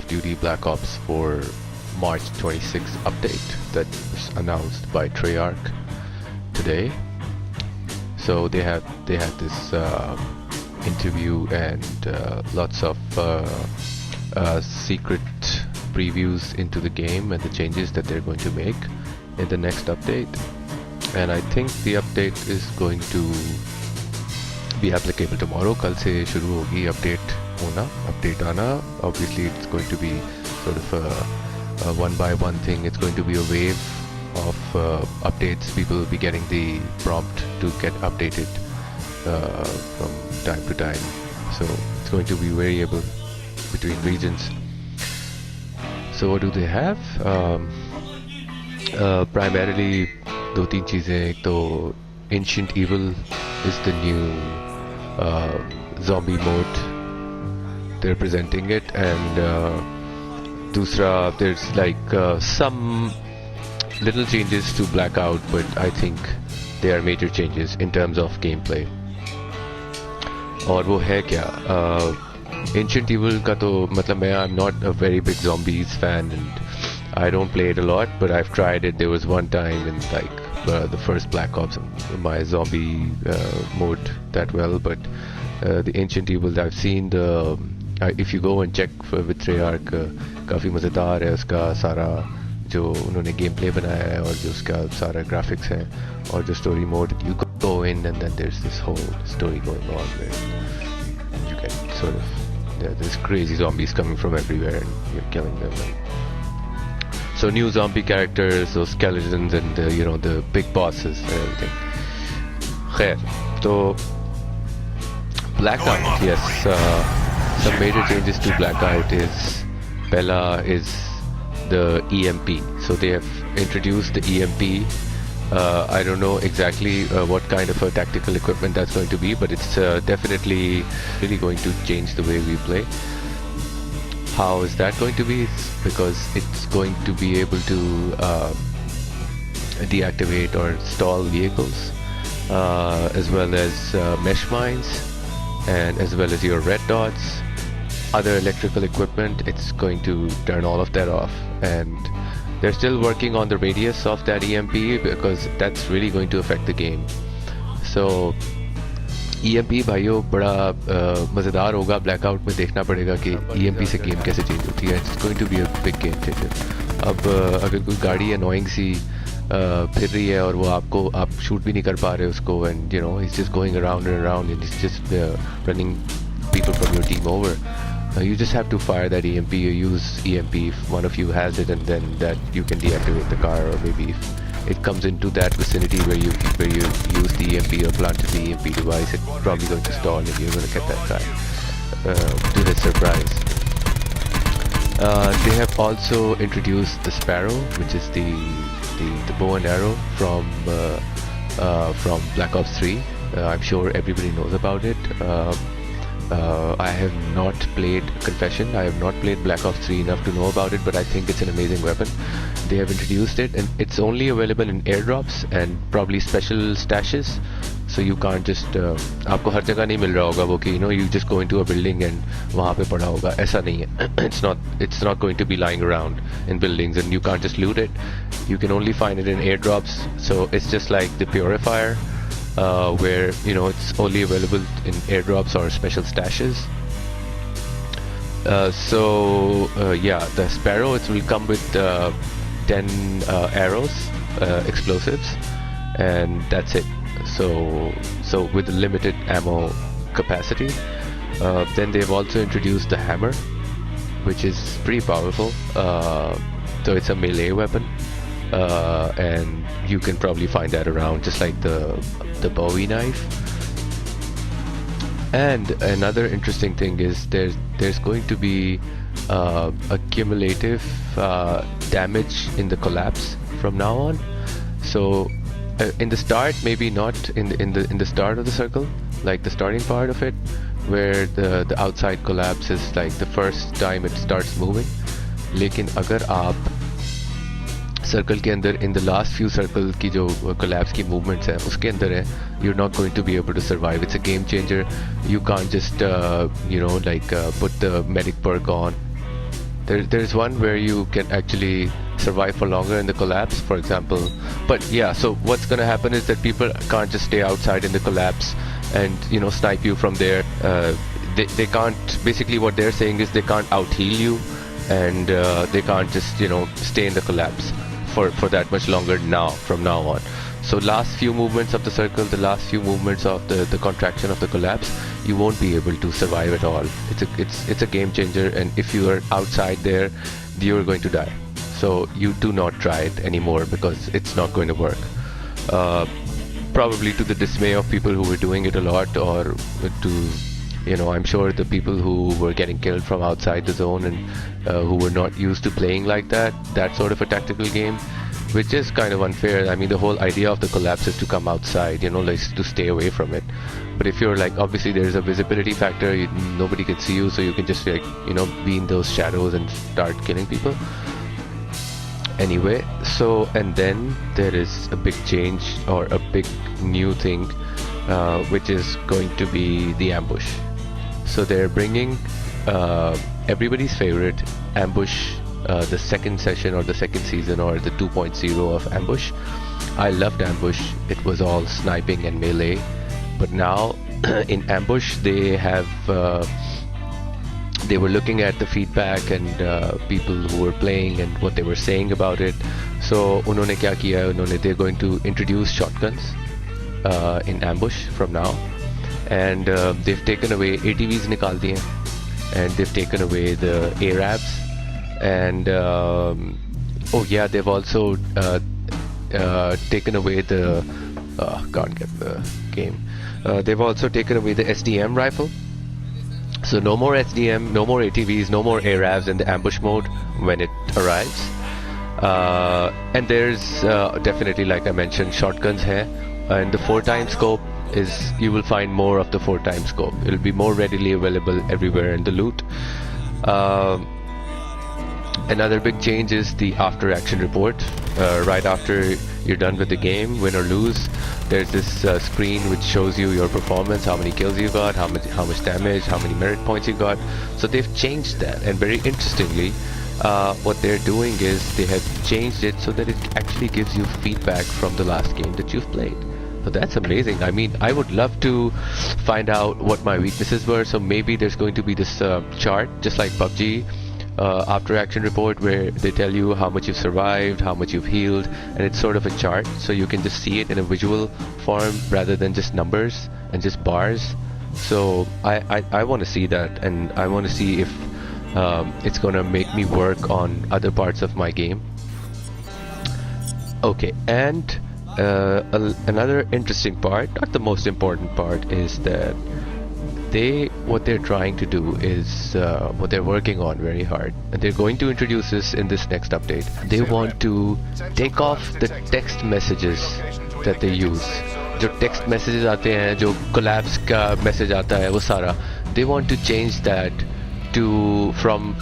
of Duty Black Ops 4 March 26 update that was announced by Treyarch today. So they had this interview and lots of secret previews into the game and the changes that they're going to make in the next update. And I think the update is going to be applicable tomorrow. Kal se shuru hogi update aana. Obviously it's going to be sort of a one by one thing. It's going to be a wave of updates. People will be getting the prompt to get updated from time to time. So it's going to be variable between regions. So what do they have? Primarily दो तीन चीज़ें. एक तो Ancient Evil is the new zombie mode. They're presenting it, and दूसरा there's like some little changes to Blackout, but I think they are major changes in terms of gameplay. और वो है क्या? Ancient Evil का तो मतलब मैं I'm not a very big zombies fan and I don't play it a lot, but I've tried it. There was one time in like the first Black Ops, my zombie mode that well, but the Ancient Evil I've seen the if you go and check with Treyarch, काफी मजेदार है उसका सारा जो उन्होंने gameplay बनाया है और जो उसका सारा graphics है और जो story mode. You go in and then there's this whole story going on where you get sort of there's crazy zombies coming from everywhere and you're killing them. So new zombie characters, those skeletons and the big bosses and everything. Khair, so Blackout, yes, some major changes to Blackout is Bella is the EMP. So they have introduced the EMP. I don't know exactly what kind of a tactical equipment that's going to be, but it's definitely really going to change the way we play. How is that going to be? It's because it's going to be able to deactivate or stall vehicles, as well as mesh mines, and as well as your red dots, other electrical equipment. It's going to turn all of that off, and they're still working on the radius of that EMP because that's really going to affect the game. So EMP भाइयों बड़ा मज़ेदार होगा. Blackout में देखना पड़ेगा कि EMP से game कैसे चेंज होती है. It's going to be a big game changer. अब अगर कोई गाड़ी annoying सी फिर रही है और वो आप शूट भी नहीं कर पा रहे उसको, and he's just going around and around and he's just running people from your team over. You just have to fire that EMP or use EMP if one of you has it, and then that you can deactivate the car, or maybe if it comes into that vicinity where you use the EMP or planted the EMP device, it's probably going to stall and you're going to get that guy to the surprise. They have also introduced the Sparrow, which is the bow and arrow from Black Ops 3. I'm sure everybody knows about it. I have not played Black Ops 3 enough to know about it, but I think it's an amazing weapon. They have introduced it, and it's only available in airdrops and probably special stashes. So you can't just आपको हर जगह नहीं मिल रहा होगा वो कि you just go into a building and वहाँ पे पड़ा होगा. ऐसा नहीं है. It's not going to be lying around in buildings, and you can't just loot it. You can only find it in airdrops. So it's just like the Purifier, where it's only available in airdrops or special stashes. Yeah, the Sparrow, it will come with 10 arrows, explosives, and that's it. So with limited ammo capacity. Then they've also introduced the hammer, which is pretty powerful. So it's a melee weapon, and you can probably find that around just like the Bowie knife. And another interesting thing is there's going to be a cumulative damage in the collapse from now on. So in the start, maybe not in the start of the circle, like the starting part of it, where the outside collapse is like the first time it starts moving. लेकिन अगर आप circle के अंदर in the last few circle की जो collapse की movements हैं उसके अंदर है, you're not going to be able to survive. It's a game changer. You can't just put the medic perk on There's one where you can actually survive for longer in the collapse, for example. But yeah, so what's gonna happen is that people can't just stay outside in the collapse and snipe you from there. They can't. Basically, what they're saying is they can't out heal you, and they can't just stay in the collapse for that much longer now from now on. So last few movements of the circle, the last few movements of the contraction of the collapse, you won't be able to survive at all. It's a game changer, and if you are outside there, you're going to die. So you do not try it anymore because it's not going to work. Probably to the dismay of people who were doing it a lot, or to I'm sure the people who were getting killed from outside the zone and who were not used to playing like that sort of a tactical game, which is kind of unfair. I mean, the whole idea of the collapse is to come outside, like to stay away from it. But if you're like, obviously there's a visibility factor, nobody can see you, so you can just like, be in those shadows and start killing people. Anyway, so, and then there is a big change, or a big new thing, which is going to be the ambush. So they're bringing everybody's favorite ambush, the second session or the second season or the 2.0 of ambush. I loved ambush. It was all sniping and melee, but now in ambush they have they were looking at the feedback and people who were playing and what they were saying about it. So उन्होंने क्या किया? They're going to introduce shotguns in ambush from now, and they've taken away ATVs निकाल दिए, and they've taken away the Arabs, and oh yeah, they've also taken away the can't get the game. They've also taken away the SDM rifle. So no more SDM, no more ATVs, no more Arabs in the ambush mode when it arrives. And there's definitely, like I mentioned, shotguns here, and the 4x scope is, you will find more of the 4x scope. It will be more readily available everywhere in the loot. Another big change is the after action report. Right after you're done with the game, win or lose, there's this screen which shows you your performance, how many kills you got, how much damage, how many merit points you got. So they've changed that, and very interestingly, what they're doing is they have changed it so that it actually gives you feedback from the last game that you've played. So that's amazing. I mean, I would love to find out what my weaknesses were. So maybe there's going to be this chart, just like PUBG, after action report, where they tell you how much you've survived, how much you've healed, and it's sort of a chart, so you can just see it in a visual form rather than just numbers and just bars. So I want to see that, and I want to see if it's gonna make me work on other parts of my game. Okay, and another interesting part, not the most important part, is that what they're trying to do is what they're working on very hard, and they're going to introduce this in this next update. They want to take off the text messages that they use. जो text messages आते हैं, जो collapse का message आता है, वो सारा, they want to change that to from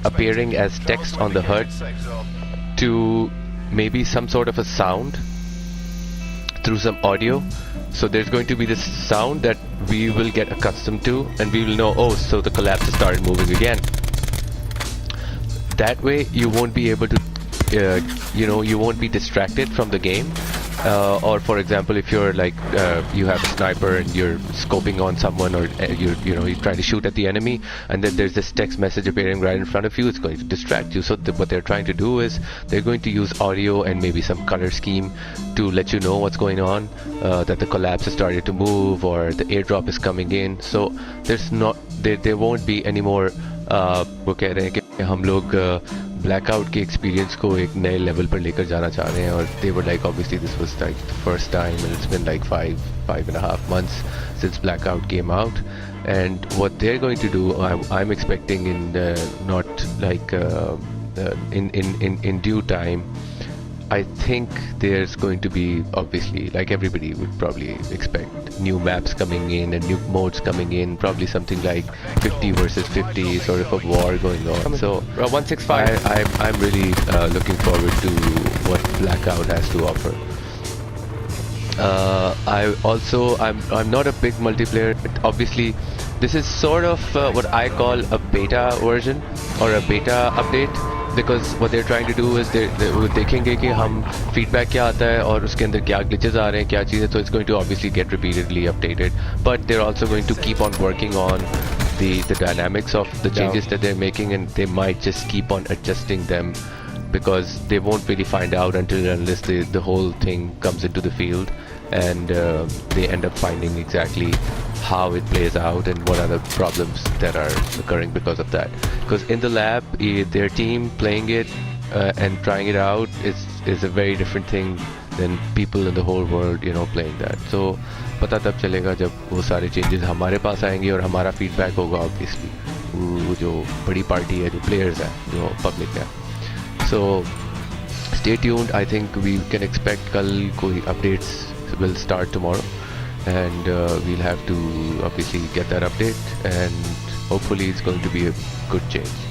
appearing as text on the HUD to maybe some sort of a sound through some audio. So there's going to be this sound that we will get accustomed to, and we will know, oh, so the collapse has started moving again. That way you won't be able to you won't be distracted from the game. Or for example, if you're like you have a sniper and you're scoping on someone, or you're trying to shoot at the enemy, and then there's this text message appearing right in front of you, it's going to distract you. So what they're trying to do is they're going to use audio and maybe some color scheme to let you know what's going on, that the collapse has started to move or the airdrop is coming in. So there won't be any more वो कह रहे हैं कि हम लोग Blackout के experience को एक नए level पर लेकर जाना चाह रहे हैं, और they were like, obviously this was like the first time, and it's been like five and a half months since Blackout came out, and what they're going to do, I'm expecting in not like in due time, I think there's going to be, obviously, like everybody would probably expect, new maps coming in and new modes coming in, probably something like 50 versus 50, sort of a war going on. So 165. I'm really looking forward to what Blackout has to offer. I'm not a big multiplayer, but obviously this is sort of what I call a beta version. or a beta update, because what they're trying to do is वो देखेंगे कि हम feedback क्या आता है और उसके अंदर क्या glitches आ रहे हैं, क्या चीज़ें, so it's going to obviously get repeatedly updated, but they're also going to keep on working on the dynamics of the changes that they're making, and they might just keep on adjusting them, because they won't really find out unless the whole thing comes into the field, and they end up finding exactly how it plays out and what are the problems that are occurring because of that. Because in the lab, their team playing it and trying it out is a very different thing than people in the whole world, you know, playing that. So पता तब चलेगा जब वो सारे changes हमारे पास आएंगे और हमारा feedback होगा obviously, वो जो बड़ी पार्टी है, जो players हैं, जो public है. So stay tuned. I think we can expect कल कोई updates will start tomorrow, and we'll have to obviously get that update, and hopefully it's going to be a good change.